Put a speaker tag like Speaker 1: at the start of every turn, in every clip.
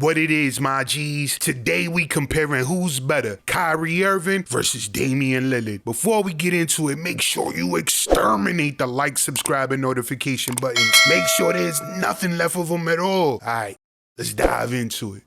Speaker 1: What it is, my G's. Today we comparing who's better, Kyrie Irving versus Damian Lillard. Before we get into it, make sure you exterminate the like, subscribe, and notification buttons. Make sure there's nothing left of them at all. Alright, let's dive into it.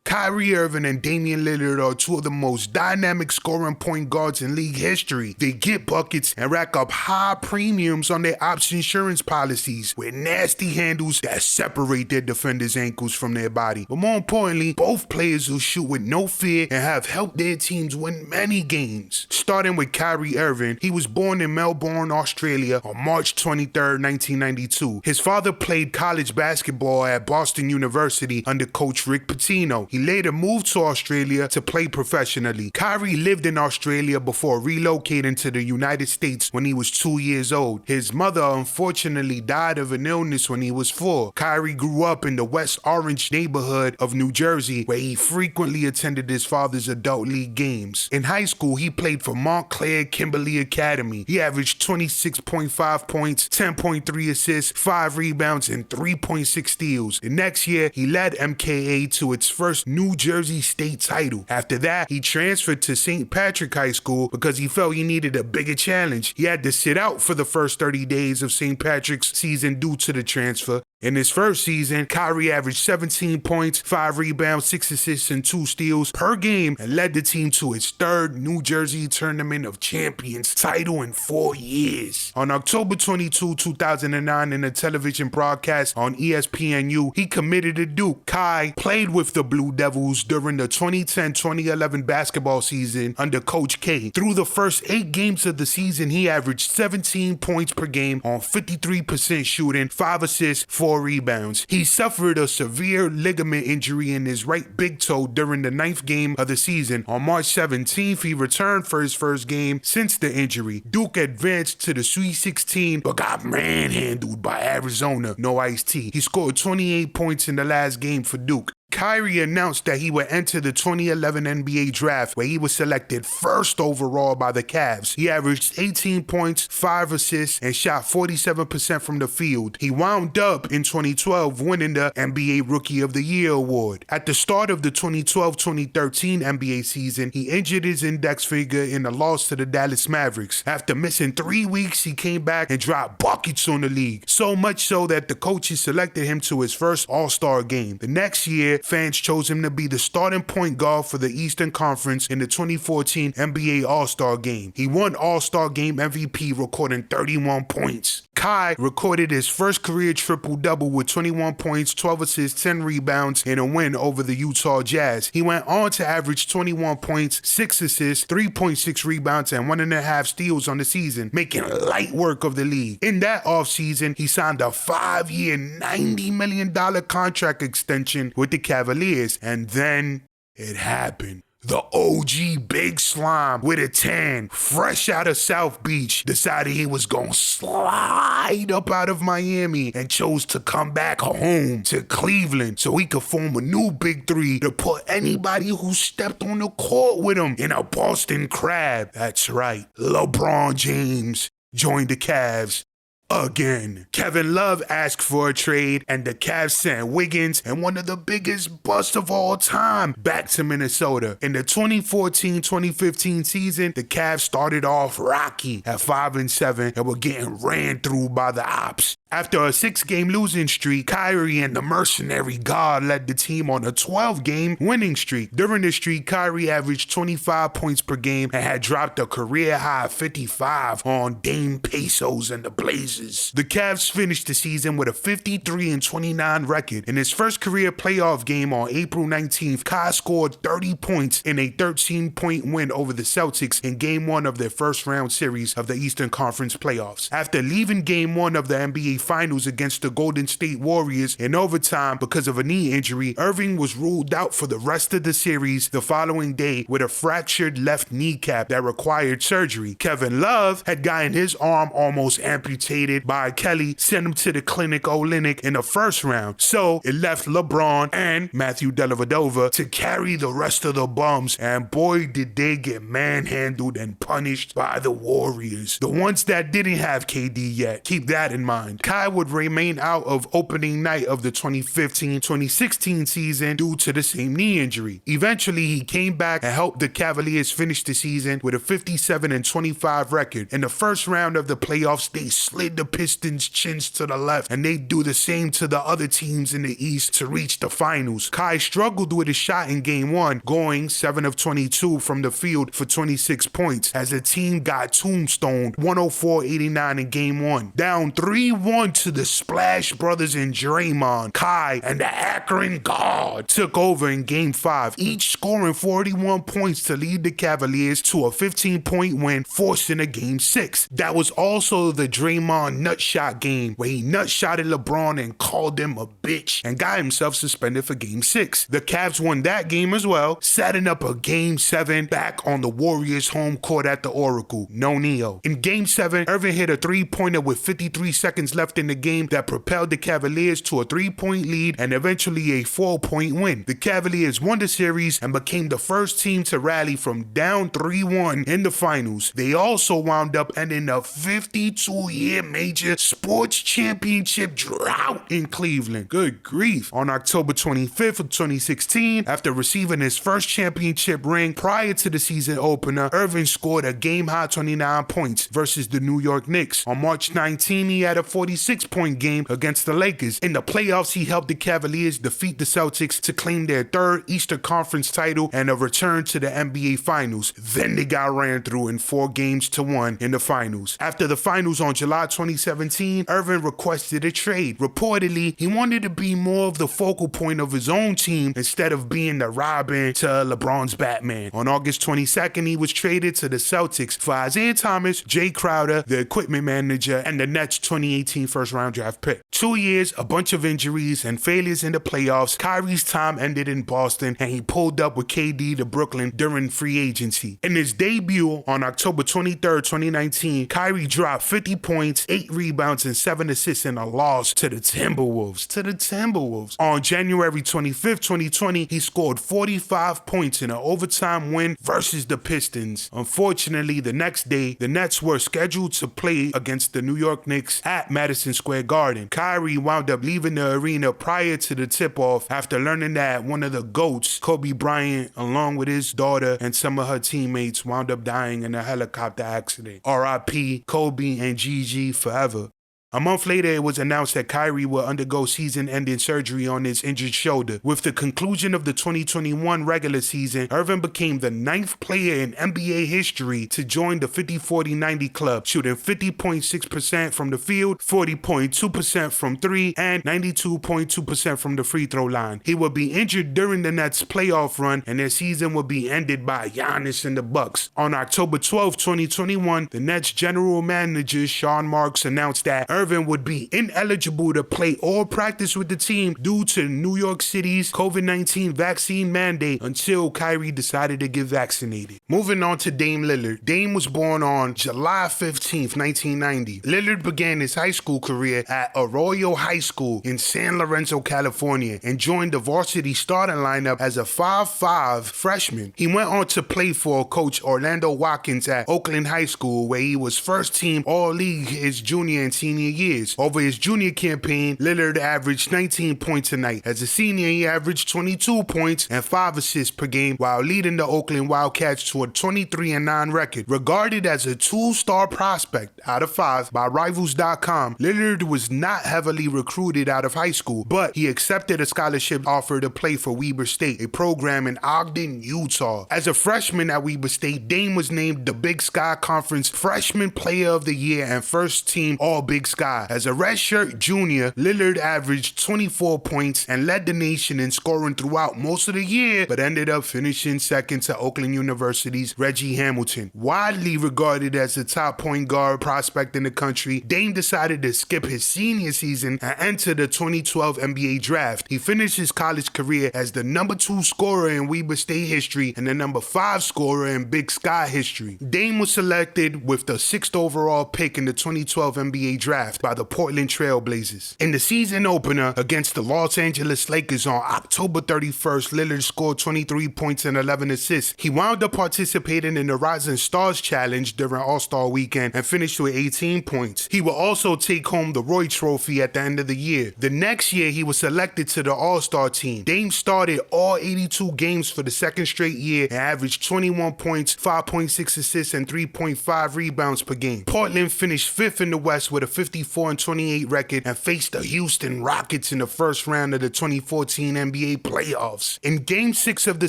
Speaker 1: Kyrie Irving and Damian Lillard are two of the most dynamic scoring point guards in league history. They get buckets and rack up high premiums on their ops insurance policies with nasty handles that separate their defenders' ankles from their body. But more importantly, both players will shoot with no fear and have helped their teams win many games. Starting with Kyrie Irving, he was born in Melbourne, Australia on March 23, 1992. His father played college basketball at Boston University under coach Rick Pitino. He later moved to Australia to play professionally. Kyrie lived in Australia before relocating to the United States when he was 2 years old. His mother unfortunately died of an illness when he was 4. Kyrie grew up in the West Orange neighborhood of New Jersey, where he frequently attended his father's adult league games. In high school, he played for Montclair Kimberly Academy. He averaged 26.5 points, 10.3 assists, 5 rebounds, and 3.6 steals. The next year, he led MKA to its first New Jersey state title. After that, he transferred to St. Patrick High School because he felt he needed a bigger challenge. He had to sit out for the first 30 days of St. Patrick's season due to the transfer. In his first season, Kyrie averaged 17 points, 5 rebounds, 6 assists, and 2 steals per game and led the team to its third New Jersey Tournament of Champions title in 4 years. On October 22, 2009, in a television broadcast on ESPNU, he committed to Duke. Kai played with the Blue Devils during the 2010-2011 basketball season under Coach K. Through the first 8 games of the season, he averaged 17 points per game on 53% shooting, 5 assists, 4 rebounds. He suffered a severe ligament injury in his right big toe during the 9th game of the season. On March 17th, he returned for his first game since the injury. Duke advanced to the Sweet 16 but got manhandled by Arizona. No iced tea. He scored 28 points in the last game for Duke. Kyrie announced that he would enter the 2011 NBA draft, where he was selected first overall by the Cavs. He averaged 18 points, 5 assists, and shot 47% from the field. He wound up in 2012 winning the NBA Rookie of the Year award. At the start of the 2012-2013 NBA season, he injured his index finger in a loss to the Dallas Mavericks. After missing 3 weeks, he came back and dropped buckets on the league, so much so that the coaches selected him to his first All-Star game. The next year, fans chose him to be the starting point guard for the Eastern Conference in the 2014 NBA All-Star Game. He won All-Star Game MVP, recording 31 points. Kai recorded his first career triple-double with 21 points, 12 assists, 10 rebounds, and a win over the Utah Jazz. He went on to average 21 points, 6 assists, 3.6 rebounds, and 1.5 steals on the season, making light work of the league. In that offseason, he signed a 5-year, $90 million contract extension with the Cavaliers, and then it happened. The OG Big Slime with a tan, fresh out of South Beach, decided he was gonna slide up out of Miami and chose to come back home to Cleveland so he could form a new Big Three to put anybody who stepped on the court with him in a Boston crab. That's right, LeBron James joined the Cavs again. Kevin Love asked for a trade, and the Cavs sent Wiggins and one of the biggest busts of all time back to Minnesota. In the 2014-2015 season, the Cavs started off rocky at 5-7 and were getting ran through by the ops. After a 6-game losing streak, Kyrie and the mercenary god led the team on a 12-game winning streak. During the streak, Kyrie averaged 25 points per game and had dropped a career-high 55 on Dame Pesos and the Blazers. The Cavs finished the season with a 53-29 record. In his first career playoff game on April 19th, Kai scored 30 points in a 13-point win over the Celtics in Game 1 of their first-round series of the Eastern Conference playoffs. After leaving Game 1 of the NBA Finals against the Golden State Warriors in overtime because of a knee injury, Irving was ruled out for the rest of the series the following day with a fractured left kneecap that required surgery. Kevin Love had gotten his arm almost amputated eliminated by Kelly, sent him to the clinic Olynyk in the first round. So it left LeBron and Matthew Dellavedova to carry the rest of the bums, and boy did they get manhandled and punished by the Warriors. The ones that didn't have KD yet, keep that in mind. Kai would remain out of opening night of the 2015-2016 season due to the same knee injury. Eventually, he came back and helped the Cavaliers finish the season with a 57-25 record. In the first round of the playoffs, they slid the Pistons' chins to the left, and they do the same to the other teams in the East to reach the finals. Kai struggled with his shot in Game 1, going 7 of 22 from the field for 26 points, as the team got tombstoned 104-89 in Game 1. Down 3-1 to the Splash Brothers and Draymond, Kai and the Akron guard took over in Game 5, each scoring 41 points to lead the Cavaliers to a 15-point win, forcing a Game 6. That was also the Draymond nutshot game, where he nutshotted LeBron and called him a bitch and got himself suspended for Game 6. The Cavs won that game as well, setting up a Game 7 back on the Warriors' home court at the Oracle. No Neo. In Game 7, Irving hit a three-pointer with 53 seconds left in the game that propelled the Cavaliers to a 3-point lead and eventually a 4-point win. The Cavaliers won the series and became the first team to rally from down 3-1 in the finals. They also wound up ending a 52-year major sports championship drought in Cleveland. Good grief. On October 25th of 2016, after receiving his first championship ring prior to the season opener, Irving scored a game-high 29 points versus the New York Knicks. On March 19, he had a 46-point game against the Lakers. In the playoffs, he helped the Cavaliers defeat the Celtics to claim their third Eastern Conference title and a return to the NBA Finals. Then they got ran through in 4-1 in the finals. After the finals on July 2017, Irving requested a trade. Reportedly, he wanted to be more of the focal point of his own team instead of being the Robin to LeBron's Batman. On August 22nd, he was traded to the Celtics for Isaiah Thomas, Jay Crowder, the equipment manager, and the Nets' 2018 first-round draft pick. 2 years, a bunch of injuries, and failures in the playoffs, Kyrie's time ended in Boston, and he pulled up with KD to Brooklyn during free agency. In his debut on October 23rd, 2019, Kyrie dropped 50 points, 8 rebounds, and 7 assists in a loss to the Timberwolves. On January 25th, 2020, he scored 45 points in an overtime win versus the Pistons. Unfortunately, the next day, the Nets were scheduled to play against the New York Knicks at Madison Square Garden. Kyrie wound up leaving the arena prior to the tip-off after learning that one of the GOATs, Kobe Bryant, along with his daughter and some of her teammates, wound up dying in a helicopter accident. R.I.P. Kobe and Gigi forever. A month later, it was announced that Kyrie will undergo season-ending surgery on his injured shoulder. With the conclusion of the 2021 regular season, Irving became the 9th player in NBA history to join the 50-40-90 club, shooting 50.6% from the field, 40.2% from 3, and 92.2% from the free throw line. He would be injured during the Nets' playoff run, and their season would be ended by Giannis and the Bucks. On October 12, 2021, the Nets' general manager, Sean Marks, announced that Irving would be ineligible to play or practice with the team due to New York City's COVID-19 vaccine mandate until Kyrie decided to get vaccinated. Moving on to Dame Lillard. Dame was born on July 15th, 1990. Lillard began his high school career at Arroyo High School in San Lorenzo, California, and joined the varsity starting lineup as a 5'5" freshman. He went on to play for coach Orlando Watkins at Oakland High School, where he was first team All-League his junior and senior years. Over his junior campaign, Lillard averaged 19 points a night. As a senior, he averaged 22 points and 5 assists per game while leading the Oakland Wildcats to a 23-9 record. Regarded as a 2-star prospect out of 5 by Rivals.com, Lillard was not heavily recruited out of high school, but he accepted a scholarship offer to play for Weber State, a program in Ogden, Utah. As a freshman at Weber State, Dame was named the Big Sky Conference Freshman Player of the Year and first team All-Big Sky. As a redshirt junior, Lillard averaged 24 points and led the nation in scoring throughout most of the year, but ended up finishing second to Oakland University's Reggie Hamilton. Widely regarded as the top point guard prospect in the country, Dame decided to skip his senior season and enter the 2012 NBA draft. He finished his college career as the number 2 scorer in Weber State history and the number 5 scorer in Big Sky history. Dame was selected with the 6th overall pick in the 2012 NBA draft. draft by the Portland Trail Blazers. In the season opener against the Los Angeles Lakers on October 31st, Lillard scored 23 points and 11 assists. He wound up participating in the Rising Stars Challenge during All-Star Weekend and finished with 18 points. He will also take home the Roy Trophy at the end of the year. The next year, he was selected to the All-Star team. Dame started all 82 games for the second straight year and averaged 21 points, 5.6 assists, and 3.5 rebounds per game. Portland finished 5th in the West with a 54-28 record and faced the Houston Rockets in the first round of the 2014 NBA playoffs. In Game 6 of the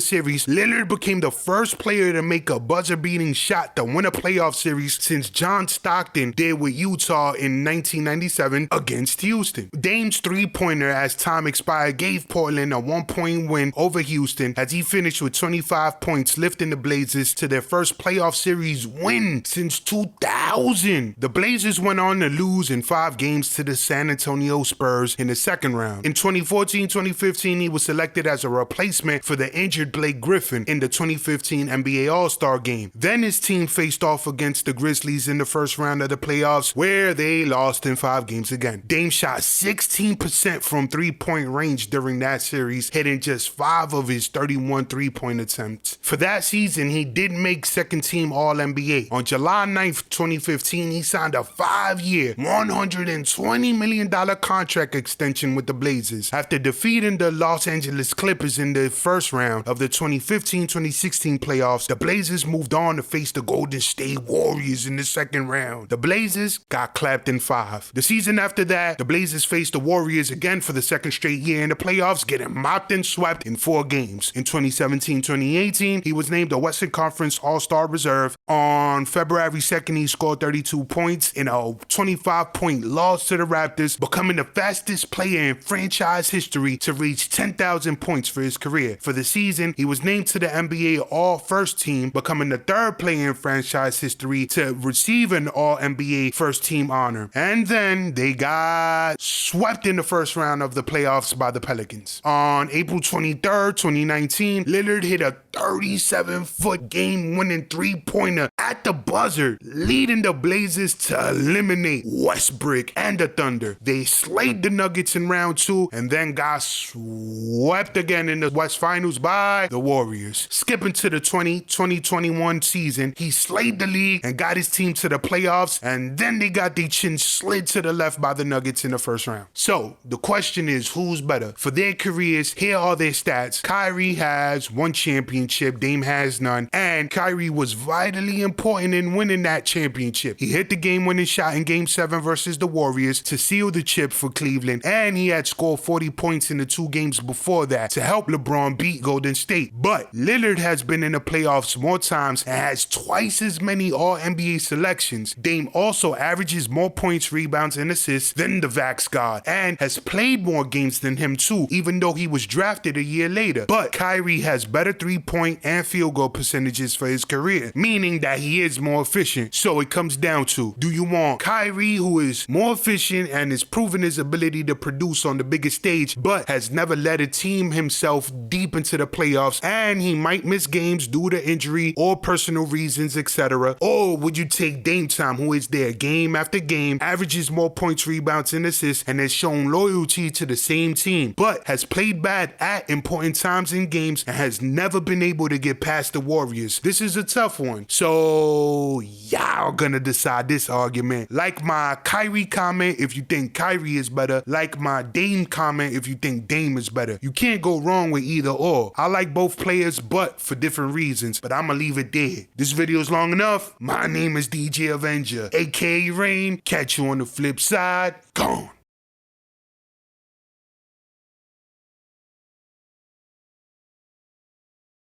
Speaker 1: series, Lillard became the first player to make a buzzer-beating shot to win a playoff series since John Stockton did with Utah in 1997 against Houston. Dame's three-pointer as time expired gave Portland a 1-point win over Houston as he finished with 25 points, lifting the Blazers to their first playoff series win since 2000. The Blazers went on to lose in 5 games to the San Antonio Spurs in the second round. In 2014-2015, he was selected as a replacement for the injured Blake Griffin in the 2015 NBA All-Star Game. Then his team faced off against the Grizzlies in the first round of the playoffs, where they lost in 5 games again. Dame shot 16% from three-point range during that series, hitting just 5 of his 31 three-point attempts. For that season, he did make second-team All-NBA. On July 9th, 2015, he signed a 5-year, $120 million contract extension with the Blazers. After defeating the Los Angeles Clippers in the first round of the 2015-2016 playoffs, the Blazers moved on to face the Golden State Warriors in the second round. The Blazers got clapped in 5. The season after that, the Blazers faced the Warriors again for the second straight year in the playoffs, getting mopped and swept in 4 games. In 2017-2018, he was named a Western Conference All-Star Reserve. On February 2nd, he scored 32 points in a 25-point loss to the Raptors, becoming the fastest player in franchise history to reach 10,000 points for his career. For the season, he was named to the NBA All-First Team, becoming the 3rd player in franchise history to receive an All-NBA First Team honor. And then they got swept in the first round of the playoffs by the Pelicans. On April 23rd, 2019, Lillard hit a 37-foot game-winning three-pointer at the buzzer, leading the Blazers to eliminate Westbrook and the Thunder. They slayed the Nuggets in round 2 and then got swept again in the West Finals by the Warriors. Skipping to the 2020-2021 season, he slayed the league and got his team to the playoffs, and then they got their chin slid to the left by the Nuggets in the first round. So the question is, who's better? For their careers, here are their stats. Kyrie has 1 championship, Dame has none, and Kyrie was vitally important in winning that championship. He hit the game-winning shot in Game 7 versus the Warriors to seal the chip for Cleveland, and he had scored 40 points in the 2 games before that to help LeBron beat Golden State. But Lillard has been in the playoffs more times and has twice as many All-NBA selections. Dame also averages more points, rebounds, and assists than the Vax God, and has played more games than him too, even though he was drafted a year later. But Kyrie has better three-point and field goal percentages for his career, meaning that he is more efficient. So it comes down to, do you want Kyrie, who is more efficient and has proven his ability to produce on the biggest stage, but has never led a team himself deep into the playoffs, and he might miss games due to injury or personal reasons, etc.? Or would you take Dame Time, who is there game after game, averages more points, rebounds, and assists, and has shown loyalty to the same team, but has played bad at important times in games and has never been able to get past the Warriors? This is a tough one. So y'all gonna decide this argument. Like my Kyrie comment if you think Kyrie is better. Like my Dame comment if you think Dame is better. You can't go wrong with either or. I like both players, but for different reasons. But I'ma leave it there. This video is long enough. My name is DJAvenger, aka Rain. Catch you on the flip side. Gone.